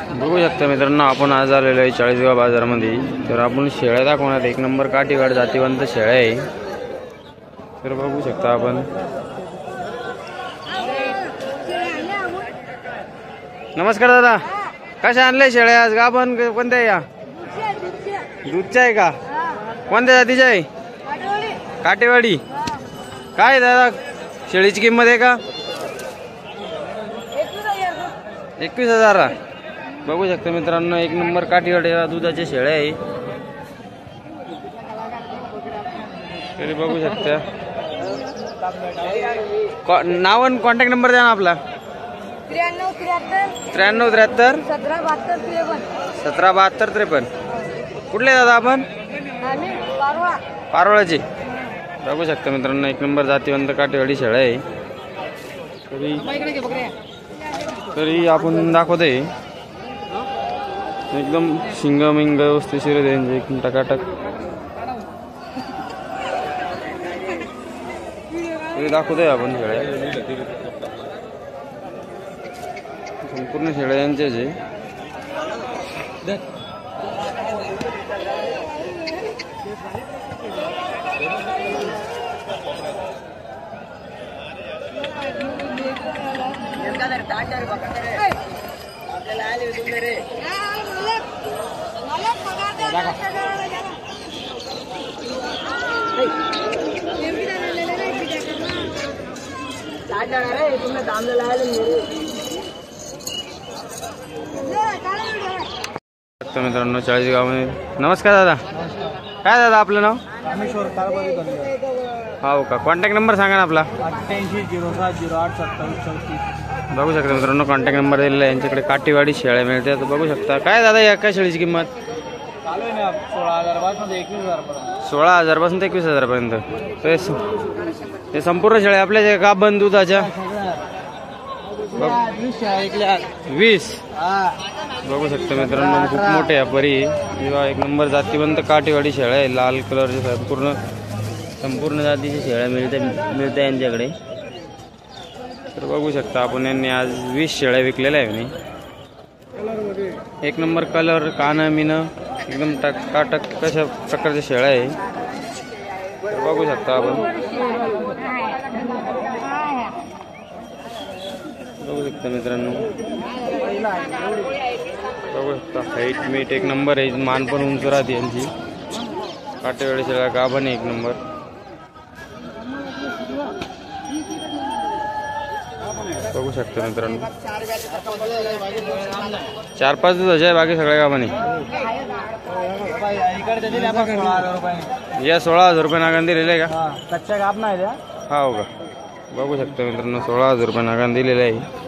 बघू शकता मित्रांनो, आपण आज आलेलो आहे चाळीसगाव बाजारामध्ये. तर आपण शेळ्या दाखवणार. एक नंबर काठीवाड जातीवंत शेळ्या आहे. तर बघू शकता आपण. नमस्कार दादा, कशा आणले शेळ्या आज? गाभण कोणत्या या? दूधच्या आहे का? कोणत्या जातीच्या आहे? काटेवाडी. काय दादा शेळीची किंमत आहे का? 21,000. बघू शकता मित्रांनो, एक नंबर काठीवाडी दुधाच्या शेळ्या आहे. तरी बघू शकता. नाव आणि कॉन्टॅक्ट नंबर द्या ना आपला. 9373 1772 कुठले दादा आपण? पारोळाची. बघू शकता मित्रांनो, एक नंबर जातीवंत काठीवाडी शेळ्या आहे. तरी आपण दाखवतोय एकदम शिंगमिंग व्यवस्थिशीर द्यायचे, एकदम टकाटक तरी दाखवतोय आपण शेळ्या. संपूर्ण शेळ्या यांच्याच आहे. मित्रांनो चाळीसगावमध्ये. नमस्कार दादा, काय दादा आपलं नाव? हो का? कॉन्टॅक्ट नंबर सांगा ना आपला. 8807082734. बघू शकता मित्रांनो, कॉन्टॅक्ट नंबर दिलेला आहे. यांच्याकडे काठीवाडी शेळ्या मिळते. तर बघू शकता. काय दादा या काय शेळीची किंमत? 16,000 पासून ते 21,000 पर्यंत. हे संपूर्ण शेळ्या आपल्या का बंद दुधाच्या? 20. बघू शकता मित्रांनो, खूप मोठे आहे परी. किंवा एक नंबर जातीवंत काठीवाडी शेळ्या आहे. लाल कलरचे संपूर्ण जातीची शेळ्या मिळते यांच्याकडे. तर बघू शकता आपण, यांनी आज 20 शेळ्या विकलेल्या आहे. एक नंबर कलर, कानं मिनं एकदम टकाटक कशा प्रकारच्या शेळ्या आहे. तर बघू शकता आपण. बघू शकता मित्रांनो, बघू शकता हाईट मीट एक नंबर आहे. मान पण उंच राहते यांची. काटेवाडी शेळ्या गाभण एक नंबर. बघू शकता मित्रांनो, 4-5 दुधाच्या आहे, बाकी सगळ्या गाभण आहे. या 16,000 रुपये नागान दिलेले आहे का? कच्च्या गाभ नाही द्या. हो का? बघू शकता मित्रांनो, 16,000 रुपये नागान दिलेले आहे.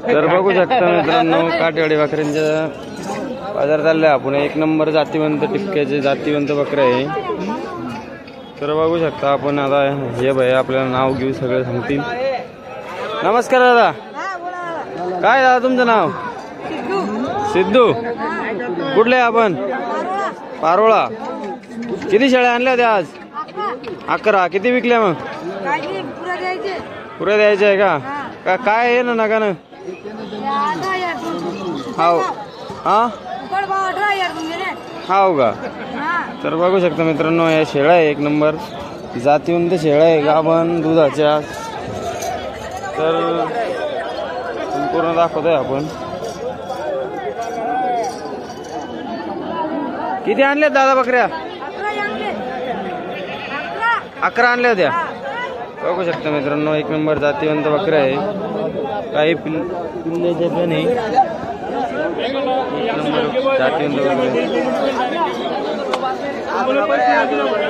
तर बघू शकता मित्रांनो, काठीवाडी बकऱ्यांच्या बाजार चाललाय. आपण एक नंबर जातीवंत टिपक्याचे जातीवंत बकरे आहे. तर बघू शकता आपण. आता हे भाई आपल्याला नाव घेऊ, सगळं सांगतील. नमस्कार दादा, काय दादा तुमचं नाव? सिद्धू. कुठले आपण? पारोळा. किती शेळ्या आणल्या होत्या आज? 11. किती विकल्या मग? पुऱ्या द्यायच्या आहे का? काय आहे ना नगानं? हाव. हा हाव का? तर बघू शकता मित्रांनो, या शेळ्या आहे एक नंबर जातीवंत शेळ्या आहे, गाभण दुधाच्या. तर संपूर्ण दाखवतोय आपण. किती आणल्या दादा बकऱ्या? 11 आणल्या होत्या. बघू शकता मित्रांनो, एक नंबर जातीवंत बकऱ्या आहे. काही पिल्ल्याचे पण आहे. एक नंबर जातीवंत बकऱ्या.